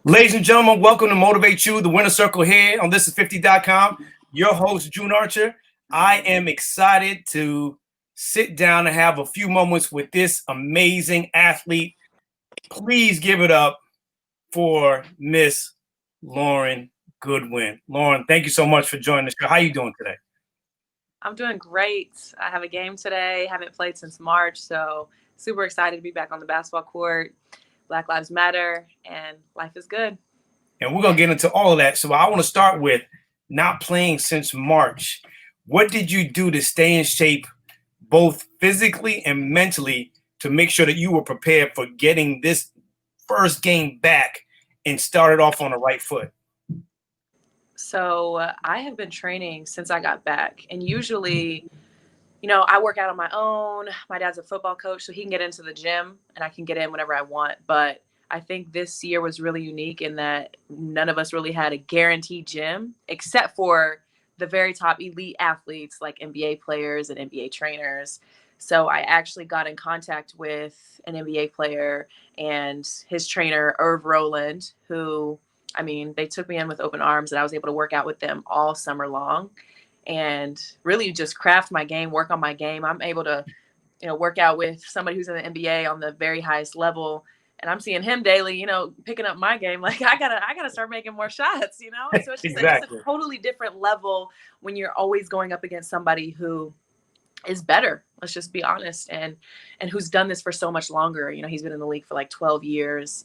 Ladies and gentlemen, welcome to Motivate You, the Winner Circle here on thisis50.com. Your host, June Archer. I am excited to sit down and have a few moments with this amazing athlete. Please give it up for Miss Loryn Goodwin. Loryn, thank you so much for joining the show. How are you doing today? I'm doing great. I have a game today. Haven't played since March, so super excited to be back on the basketball court. Black Lives Matter, and life is good. And we're going to get into all of that. So I want to start with not playing since March. What did you do to stay in shape, both physically and mentally, to make sure that you were prepared for getting this first game back and started off on the right foot? So I have been training since I got back, and usually, I work out on my own. My dad's a football coach, so he can get into the gym and I can get in whenever I want. But I think this year was really unique in that none of us really had a guaranteed gym except for the very top elite athletes like NBA players and NBA trainers. So I actually got in contact with an NBA player and his trainer, Irv Rowland, who, they took me in with open arms, and I was able to work out with them all summer long and really just craft my game, work on my game. I'm able to, work out with somebody who's in the NBA on the very highest level. And I'm seeing him daily, picking up my game. Like I gotta start making more shots, So it's just Exactly. it's a totally different level when you're always going up against somebody who is better. Let's just be honest, and who's done this for so much longer. He's been in the league for like 12 years.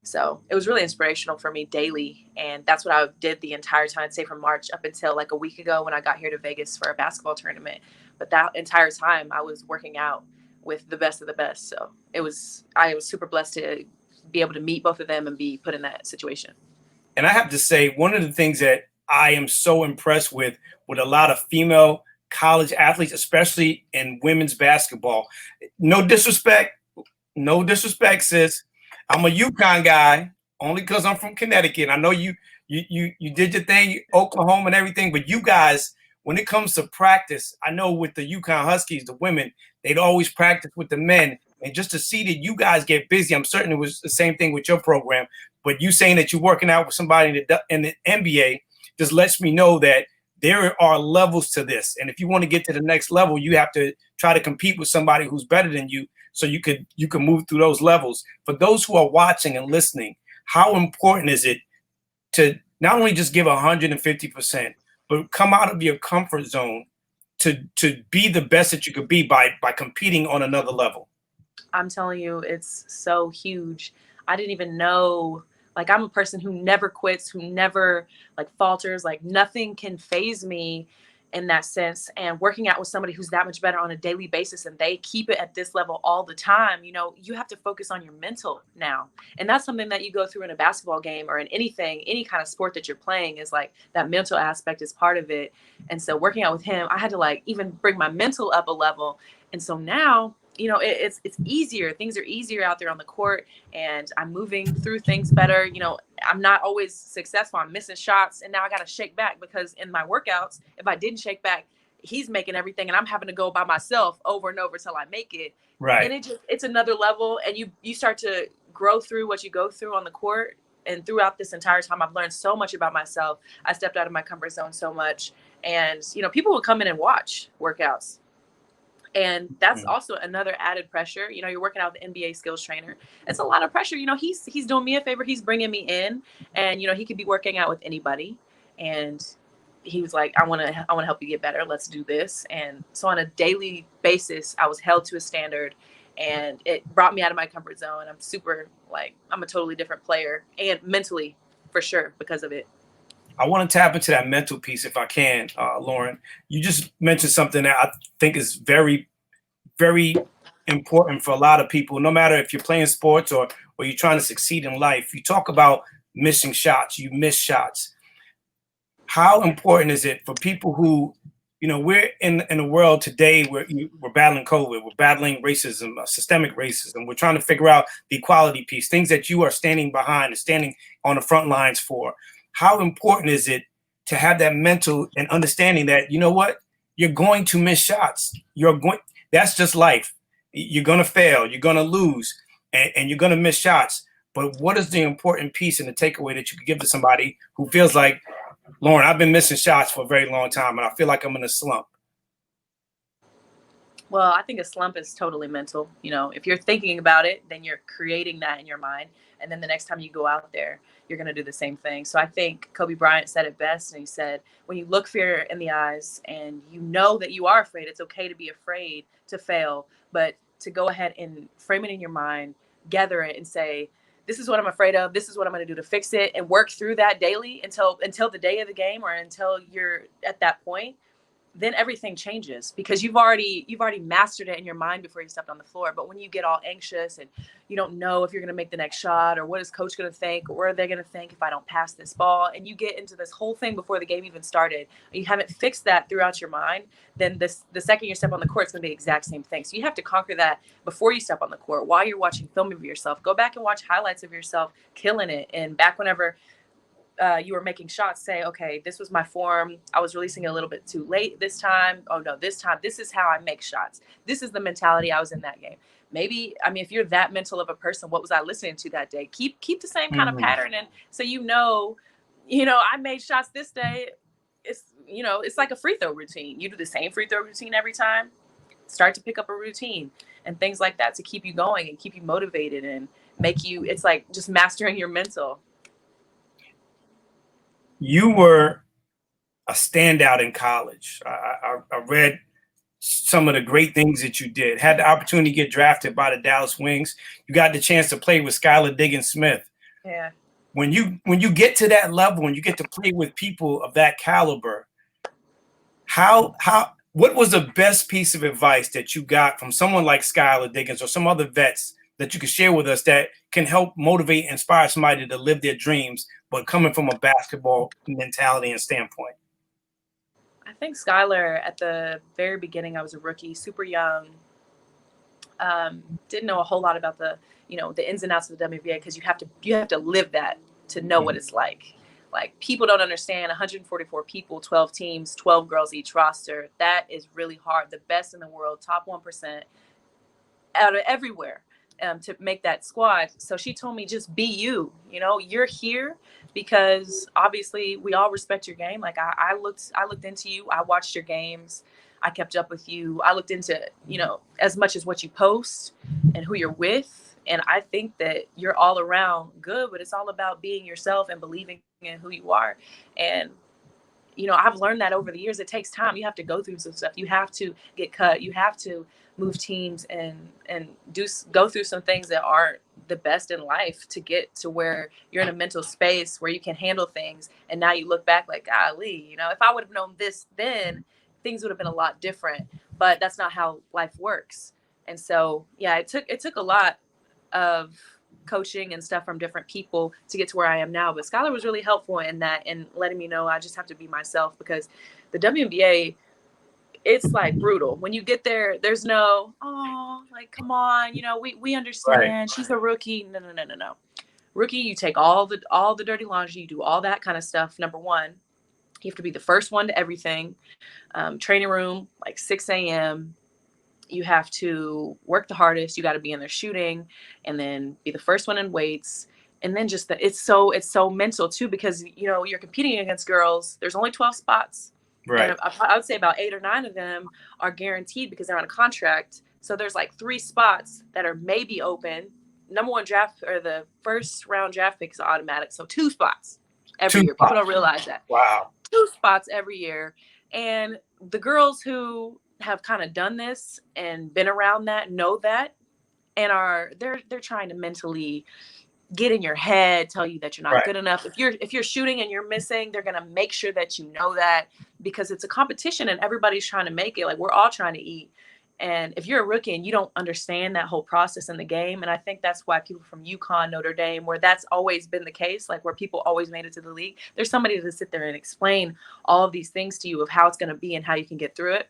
So it was really inspirational for me daily. And that's what I did the entire time, say from March up until like a week ago when I got here to Vegas for a basketball tournament. But that entire time I was working out with the best of the best. So I was super blessed to be able to meet both of them and be put in that situation. And I have to say, one of the things that I am so impressed with a lot of female college athletes, especially in women's basketball, no disrespect, sis. I'm a UConn guy only because I'm from Connecticut. I know you did your thing, Oklahoma and everything, but you guys, when it comes to practice, I know with the UConn Huskies, the women, they'd always practice with the men. And just to see that you guys get busy, I'm certain it was the same thing with your program. But you saying that you're working out with somebody in the NBA just lets me know that there are levels to this. And if you want to get to the next level, you have to try to compete with somebody who's better than you, so you can move through those levels. For those who are watching and listening, how important is it to not only just give 150%, but come out of your comfort zone to be the best that you could be by competing on another level? I'm telling you, it's so huge. I didn't even know, like, I'm a person who never quits, who never like falters, like nothing can phase me in that sense. And working out with somebody who's that much better on a daily basis and they keep it at this level all the time, you have to focus on your mental now. And that's something that you go through in a basketball game or in anything, any kind of sport that you're playing, is like that mental aspect is part of it. And so working out with him, I had to like even bring my mental up a level. And so now, it's easier. Things are easier out there on the court, and I'm moving through things better. I'm not always successful. I'm missing shots, and now I got to shake back, because in my workouts, if I didn't shake back, he's making everything, and I'm having to go by myself over and over till I make it. Right. And it's another level, and you start to grow through what you go through on the court. And throughout this entire time, I've learned so much about myself. I stepped out of my comfort zone so much, and people will come in and watch workouts. And that's also another added pressure. You're working out with the NBA skills trainer. It's a lot of pressure. He's doing me a favor. He's bringing me in, and, he could be working out with anybody. And he was like, I want to help you get better. Let's do this. And so on a daily basis, I was held to a standard, and it brought me out of my comfort zone. I'm super, I'm a totally different player, and mentally for sure because of it. I want to tap into that mental piece if I can, Loryn. You just mentioned something that I think is very, very important for a lot of people, no matter if you're playing sports or you're trying to succeed in life. You talk about missing shots, you miss shots. How important is it for people who, we're in a world today where we're battling COVID, we're battling racism, systemic racism. We're trying to figure out the equality piece, things that you are standing behind and standing on the front lines for. How important is it to have that mental and understanding that, you know what, you're going to miss shots. That's just life. You're going to fail. You're going to lose, and you're going to miss shots. But what is the important piece and the takeaway that you could give to somebody who feels like, Loryn, I've been missing shots for a very long time and I feel like I'm in a slump? Well, I think a slump is totally mental. If you're thinking about it, then you're creating that in your mind. And then the next time you go out there, you're going to do the same thing. So I think Kobe Bryant said it best. And he said, when you look fear in the eyes and you know that you are afraid, it's okay to be afraid to fail, but to go ahead and frame it in your mind, gather it and say, this is what I'm afraid of. This is what I'm going to do to fix it, and work through that daily until the day of the game, or until you're at that point. Then everything changes, because you've already mastered it in your mind before you stepped on the floor. But when you get all anxious and you don't know if you're going to make the next shot, or what is coach going to think, or what are they going to think if I don't pass this ball, and you get into this whole thing before the game even started, you haven't fixed that throughout your mind, then the second you step on the court, it's going to be the exact same thing. So you have to conquer that before you step on the court. While you're watching film of yourself, go back and watch highlights of yourself killing it, and back whenever you were making shots, say, okay, this was my form. I was releasing a little bit too late this time. Oh no, this time, this is how I make shots. This is the mentality I was in that game. Maybe, if you're that mental of a person, what was I listening to that day? Keep the same kind of pattern. And so, I made shots this day. It's like a free throw routine. You do the same free throw routine every time. Start to pick up a routine and things like that to keep you going and keep you motivated and it's like just mastering your mental. You were a standout in college. I read some of the great things that you did. Had the opportunity to get drafted by the Dallas Wings. You got the chance to play with Skylar Diggins-Smith. Yeah. When you get to that level, when you get to play with people of that caliber, what was the best piece of advice that you got from someone like Skylar Diggins or some other vets that you could share with us that can help motivate and inspire somebody to live their dreams, but coming from a basketball mentality and standpoint? I think Skylar, at the very beginning, I was a rookie, super young, didn't know a whole lot about the ins and outs of the WNBA, because you have to live that to know what it's like. Like, people don't understand 144 people, 12 teams, 12 girls each roster. That is really hard. The best in the world, top 1% out of everywhere. To make that squad. So she told me, just be you. You're here because obviously we all respect your game. Like, I looked into you. I watched your games. I kept up with you. I looked into, as much as what you post and who you're with. And I think that you're all around good, but it's all about being yourself and believing in who you are. And I've learned that over the years. It takes time. You have to go through some stuff. You have to get cut. You have to move teams and go through some things that aren't the best in life to get to where you're in a mental space where you can handle things. And now you look back like, golly, if I would have known this then, things would have been a lot different. But that's not how life works. And so, yeah, it took a lot of coaching and stuff from different people to get to where I am now. But Skylar was really helpful in that, and letting me know I just have to be myself, because the WNBA, it's like brutal. When you get there, there's no, like, come on, we understand. Right. She's a rookie. No. Rookie, you take all the dirty laundry, you do all that kind of stuff. Number one, you have to be the first one to everything. Training room, like 6 a.m. You have to work the hardest. You got to be in there shooting, and then be the first one in weights. And then just it's so mental too, because you're competing against girls. There's only 12 spots. Right. And I would say about 8 or 9 of them are guaranteed because they're on a contract. So there's like 3 spots that are maybe open. Number 1 draft, or the first round draft pick, is automatic. So 2 spots every year. People don't realize that. Wow. 2 spots every year. And the girls who have kind of done this and been around that know that, and they're trying to mentally get in your head, tell you that you're not good enough. If you're shooting and you're missing, they're gonna make sure that you know that, because it's a competition and everybody's trying to make it. Like, we're all trying to eat. And if you're a rookie and you don't understand that whole process in the game, and I think that's why people from UConn, Notre Dame, where that's always been the case, like where people always made it to the league, there's somebody to sit there and explain all of these things to you of how it's going to be and how you can get through it.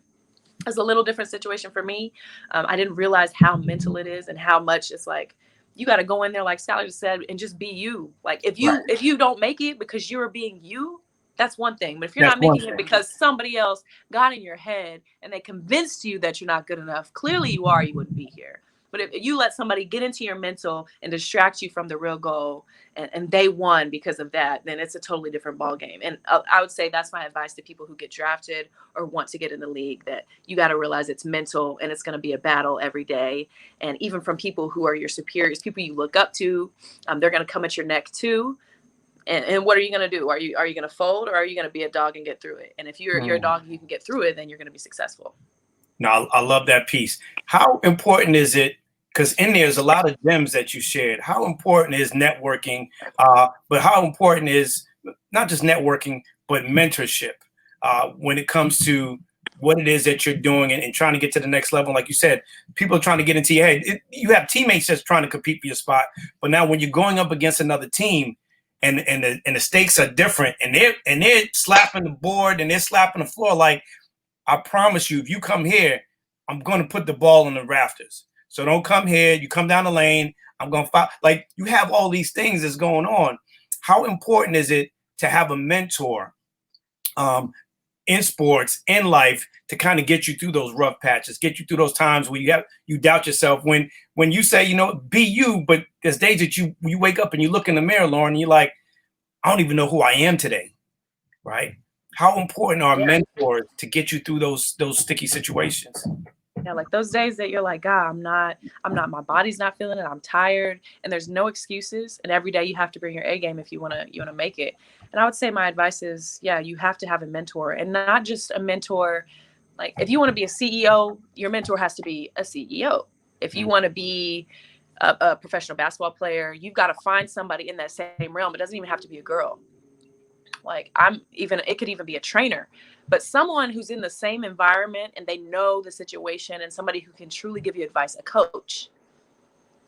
It's a little different situation for me. I didn't realize how mental it is and how much it's like, you got to go in there, like Skylar just said, and just be you. Like, if you don't make it because you're being you, that's one thing. But if you're not making it because somebody else got in your head and they convinced you that you're not good enough, clearly you are, you wouldn't be here. But if you let somebody get into your mental and distract you from the real goal, and they won because of that, then it's a totally different ball game. And I would say that's my advice to people who get drafted or want to get in the league, that you got to realize it's mental and it's going to be a battle every day. And even from people who are your superiors, people you look up to, they're going to come at your neck too. And what are you going to do? Are you going to fold, or are you going to be a dog and get through it? And if you're a dog and you can get through it, then you're going to be successful. No, I love that piece. How important is it? Because in there's a lot of gems that you shared. How important is networking? But how important is not just networking, but mentorship when it comes to what it is that you're doing and trying to get to the next level? Like you said, people are trying to get into your head. You have teammates that's trying to compete for your spot. But now when you're going up against another team and the stakes are different, and they're slapping the board and they're slapping the floor, like, I promise you, if you come here, I'm going to put the ball in the rafters. So don't come here. You come down the lane, I'm going to fight. Like, you have all these things that's going on. How important is it to have a mentor in sports, in life, to kind of get you through those rough patches, get you through those times where you doubt yourself, when you say, be you, but there's days that you wake up and you look in the mirror, Loryn, and you're like, I don't even know who I am today, right? How important are mentors to get you through those sticky situations? Yeah, like those days that you're like, God, I'm not, my body's not feeling it. I'm tired, and there's no excuses. And every day you have to bring your A game if you want to make it. And I would say my advice is, you have to have a mentor, and not just a mentor. Like, if you want to be a CEO, your mentor has to be a CEO. If you want to be a professional basketball player, you've got to find somebody in that same realm. It doesn't even have to be a girl. Like, it could even be a trainer, but someone who's in the same environment and they know the situation, and somebody who can truly give you advice, a coach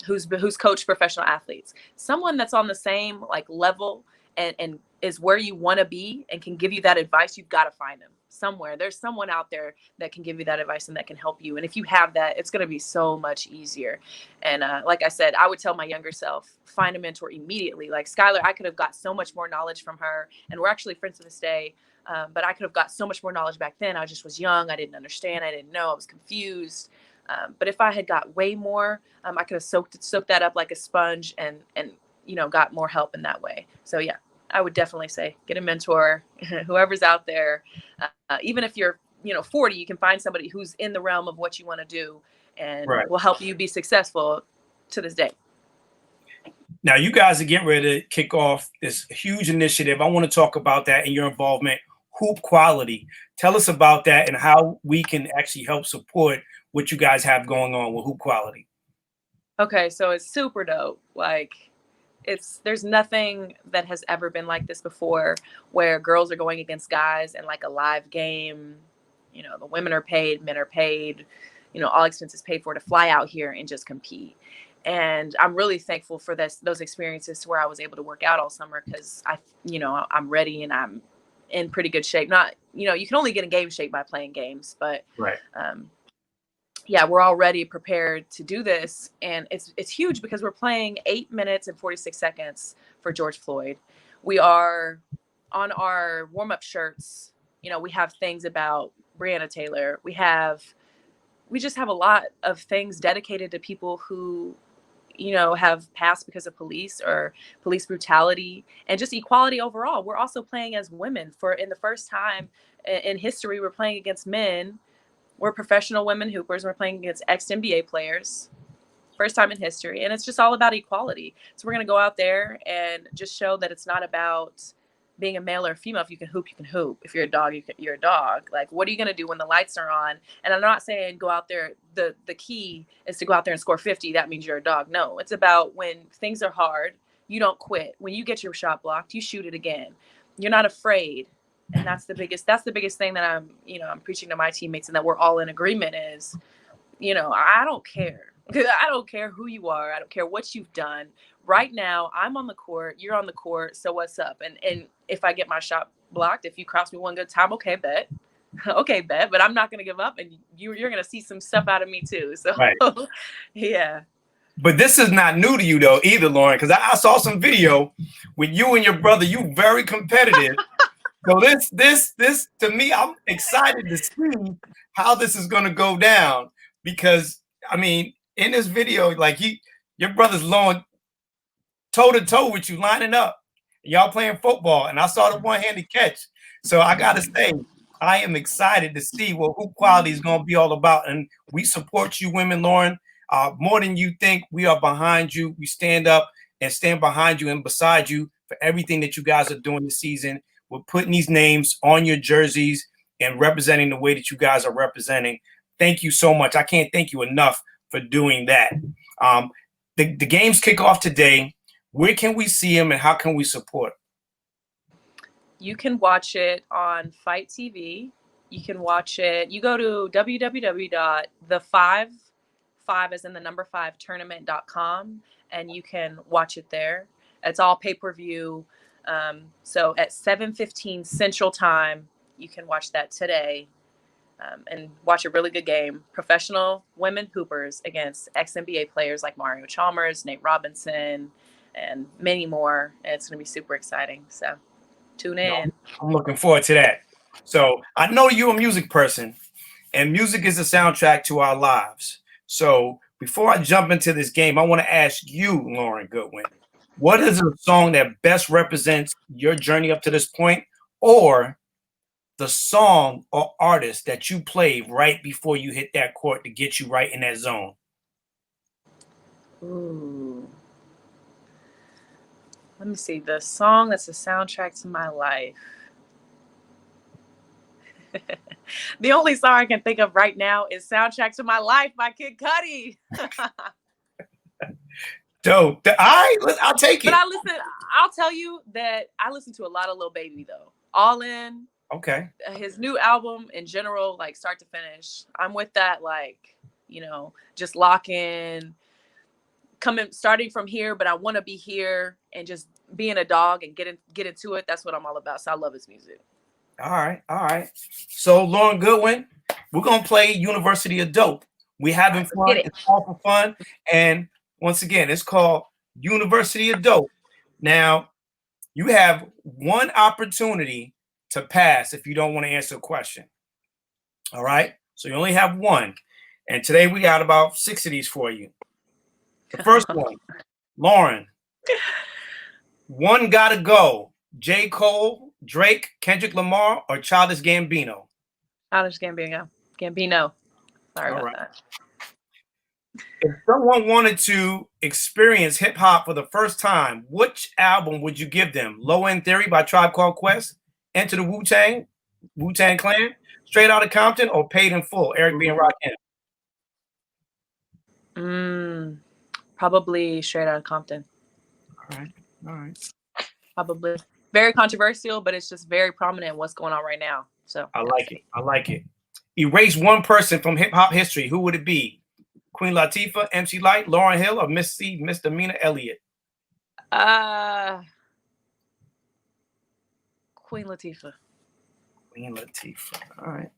who's coached professional athletes, someone that's on the same like level and is where you want to be and can give you that advice. You've got to find them somewhere. There's someone out there that can give you that advice and that can help you. And if you have that, it's going to be so much easier. And like I said, I would tell my younger self, find a mentor immediately. Like Skylar, I could have got so much more knowledge from her, and we're actually friends to this day. But I could have got so much more knowledge back then. I just was young. I didn't understand. I didn't know. I was confused. But if I had got way more, I could have soaked that up like a sponge and got more help in that way. So yeah, I would definitely say get a mentor, whoever's out there. Even if you're 40, you can find somebody who's in the realm of what you want to do, and will help you be successful to this day. Now, you guys are getting ready to kick off this huge initiative. I want to talk about that and your involvement, HoopQuality. Tell us about that and how we can actually help support what you guys have going on with HoopQuality. Okay, so it's super dope. Like, there's nothing that has ever been like this before, where girls are going against guys in like a live game. The women are paid, men are paid, all expenses paid for, to fly out here and just compete. And I'm really thankful for those experiences, to where I was able to work out all summer, because I'm ready and I'm in pretty good shape. Not, you can only get in game shape by playing games, but we're already prepared to do this. And it's huge, because we're playing 8 minutes and 46 seconds for George Floyd. We are on our warm-up shirts. We have things about Breonna Taylor. We just have a lot of things dedicated to people who, have passed because of police or police brutality, and just equality overall. We're also playing as women in the first time in history. We're playing against men. We're professional women hoopers. We're playing against ex-NBA players. First time in history. And it's just all about equality. So we're going to go out there and just show that it's not about being a male or a female. If you can hoop, you can hoop. If you're a dog, you're a dog. Like, what are you going to do when the lights are on? And I'm not saying go out there. The key is to go out there and score 50. That means you're a dog. No, it's about when things are hard, you don't quit. When you get your shot blocked, you shoot it again. You're not afraid. And that's the biggest thing that I'm preaching to my teammates, and that we're all in agreement is, I don't care. I don't care who you are. I don't care what you've done. Right now, I'm on the court. You're on the court. So what's up? And if I get my shot blocked, if you cross me one good time, okay, bet. Okay, bet. But I'm not going to give up. And you're going to see some stuff out of me too. So, yeah. But this is not new to you, though, either, Loryn, because I saw some video with you and your brother. You very competitive. So this to me, I'm excited to see how this is going to go down, because I mean, in this video, like your brother's blowing toe to toe with you, lining up. Y'all playing football, and I saw the one-handed catch. So I gotta say, I am excited to see what Hoop Quality is going to be all about, and we support you, women, Loryn, more than you think. We are behind you. We stand up and stand behind you and beside you for everything that you guys are doing this season. We're putting these names on your jerseys and representing the way that you guys are representing. Thank you so much. I can't thank you enough for doing that. The games kick off today. Where can we see them and how can we support? You can watch it on Fight TV. You can watch it. You go to www.the5 as in the number 5 tournament.com, and you can watch it there. It's all pay-per-view. So at 7:15 Central Time, you can watch that today. And watch a really good game. Professional women hoopers against ex-NBA players like Mario Chalmers, Nate Robinson, and many more. And it's going to be super exciting. So tune in. I'm looking forward to that. So I know you're a music person, and music is a soundtrack to our lives. So before I jump into this game, I want to ask you, Loryn Goodwin, what is a song that best represents your journey up to this point, or the song or artist that you played right before you hit that court to get you right in that zone? Ooh. Let me see. The song that's a soundtrack to my life. The only song I can think of right now is Soundtrack to My Life by Kid Cudi. Dope. I'll take it. But I'll tell you that I listen to a lot of Lil Baby though. All In. Okay. His new album in general, like start to finish, I'm with that, like, just lock in, starting from here, but I want to be here, and just being a dog and get into it. That's what I'm all about. So I love his music. All right. So Loryn Goodwin, we're gonna play University of Dope. We having fun. It's all for fun. And once again, it's called University of Dope. Now, you have one opportunity to pass if you don't want to answer a question. All right. So you only have one. And today we got about 6 of these for you. The first one, Loryn. One gotta go. J. Cole, Drake, Kendrick Lamar, or Childish Gambino? Childish Gambino. Sorry about that. If someone wanted to experience hip hop for the first time, which album would you give them? Low End Theory by Tribe Called Quest, Enter the Wu-Tang Clan, Straight Outta Compton, or Paid in Full, Eric B. and Rakim? Probably Straight Outta Compton. All right. Probably. Very controversial, but it's just very prominent in what's going on right now. So I like it. Erase one person from hip hop history. Who would it be? Queen Latifah, MC Lyte, Lauryn Hill, or Misdemeanor Elliott? Queen Latifah. All right.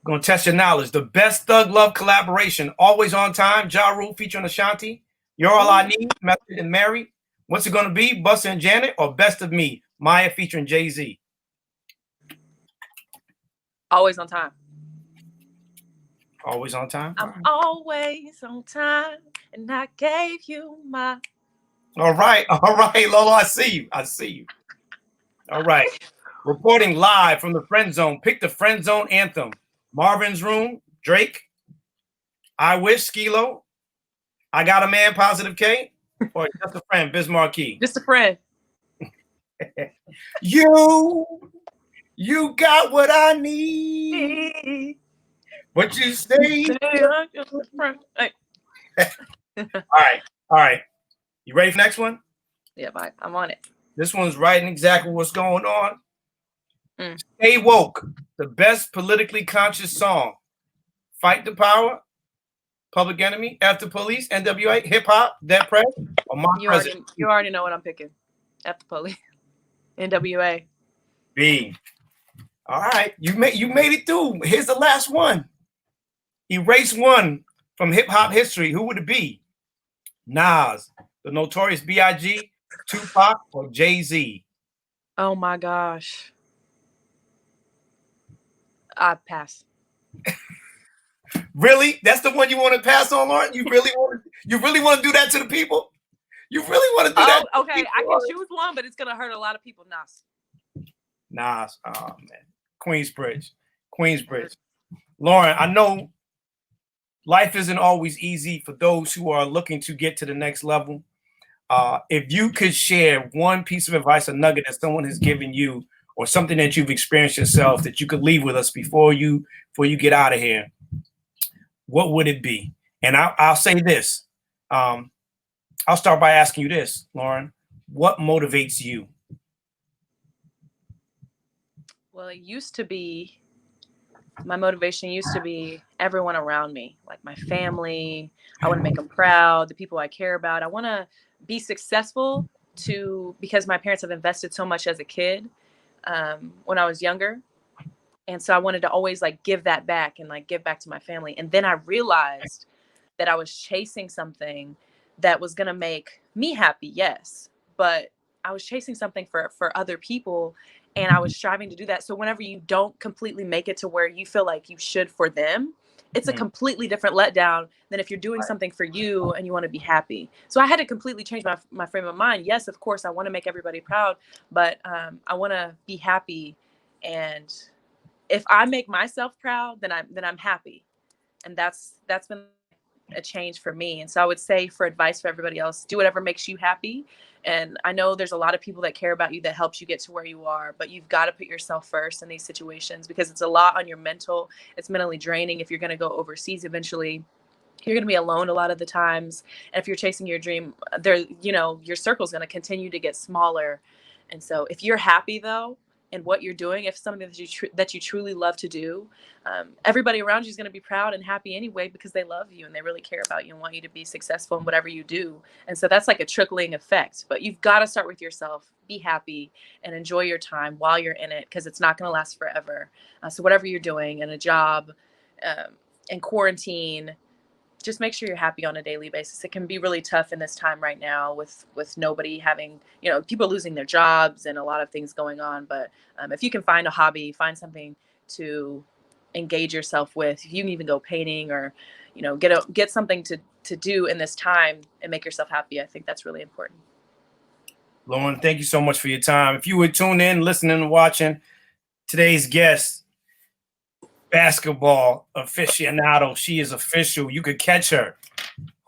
Gonna test your knowledge. The best Thug Love collaboration, Always on Time, Ja Rule featuring Ashanti, You're All I Need, Method and Mary. What's it gonna be? Busta and Janet, or Best of Me, Maya featuring Jay-Z? Always on Time. Always on time. I'm always on time, and I gave you my. All right, Lolo. I see you. All right. Reporting live from the Friend Zone. Pick the Friend Zone anthem. Marvin's Room, Drake. I Wish, Skilo. I Got a Man, Positive K. Or Just a Friend, Biz Markie. Just a Friend. You got what I need. What you say? Hey. All right. You ready for the next one? Yeah, I'm on it. This one's writing exactly what's going on. Stay Woke, the best politically conscious song. Fight the Power, Public Enemy, After Police, NWA, Hip Hop, Dead Press, or My President? You already know what I'm picking. After Police, NWA. B. All right, you made it through. Here's the last one. Erase one from hip hop history. Who would it be? Nas, the Notorious B.I.G., Tupac, or Jay-Z? Oh my gosh. I pass. Really? That's the one you want to pass on, Loryn? You really want to do that to the people? You really want to do that? Oh, okay. I can choose one, but it's gonna hurt a lot of people. Nah. Oh man. Queensbridge. Loryn, I know life isn't always easy for those who are looking to get to the next level. If you could share one piece of advice, a nugget that someone has given you, or something that you've experienced yourself that you could leave with us before you get out of here, what would it be? And I'll say this. I'll start by asking you this, Loryn. What motivates you? Well, my motivation used to be everyone around me, like my family. I want to make them proud, the people I care about. I want to be successful because my parents have invested so much as a kid when I was younger. And so I wanted to always like give that back and like give back to my family. And then I realized that I was chasing something that was going to make me happy. Yes. But I was chasing something for other people, and I was striving to do that. So whenever you don't completely make it to where you feel like you should for them, it's a completely different letdown than if you're doing something for you and you want to be happy. So I had to completely change my frame of mind. Yes, of course, I want to make everybody proud, but I want to be happy. And if I make myself proud, then I'm happy. And that's been a change for me. And so I would say, for advice for everybody else, do whatever makes you happy. And I know there's a lot of people that care about you, that helps you get to where you are, but you've got to put yourself first in these situations, because it's a lot on your mental. It's mentally draining. If you're going to go overseas eventually, you're going to be alone a lot of the times. And if you're chasing your dream, your circle's going to continue to get smaller. And so if you're happy though, in what you're doing, if something that you truly love to do, everybody around you is going to be proud and happy anyway, because they love you and they really care about you and want you to be successful in whatever you do. And so that's like a trickling effect. But you've got to start with yourself. Be happy and enjoy your time while you're in it, because it's not going to last forever. So whatever you're doing in a job, in quarantine, just make sure you're happy on a daily basis. It can be really tough in this time right now with nobody having, people losing their jobs and a lot of things going on. But if you can find a hobby, find something to engage yourself with. If you can even go painting, or, get something to do in this time and make yourself happy. I think that's really important. Loryn, thank you so much for your time. If you were tuned in, listening and watching, today's guest, basketball aficionado. She is official. You could catch her.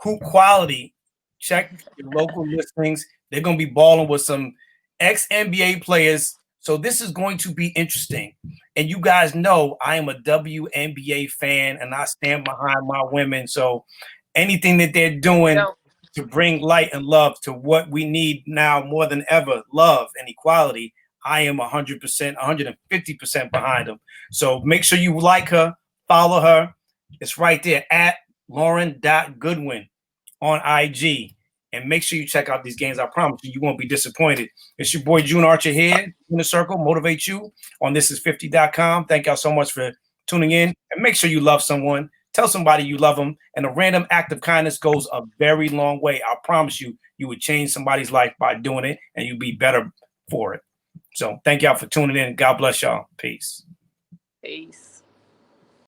HoopQuality. Check your local listings. They're going to be balling with some ex-NBA players. So this is going to be interesting. And you guys know I am a WNBA fan, and I stand behind my women. So anything that they're doing to bring light and love to what we need now more than ever, love and equality, I am 100%, 150% behind them. So make sure you like her, follow her. It's right there at Loryn.Goodwin on IG. And make sure you check out these games. I promise you won't be disappointed. It's your boy June Archer here in the circle, motivate you on thisis50.com. Thank y'all so much for tuning in. And make sure you love someone. Tell somebody you love them. And a random act of kindness goes a very long way. I promise you, you would change somebody's life by doing it, and you'd be better for it. So thank y'all for tuning in. God bless y'all. Peace. Peace.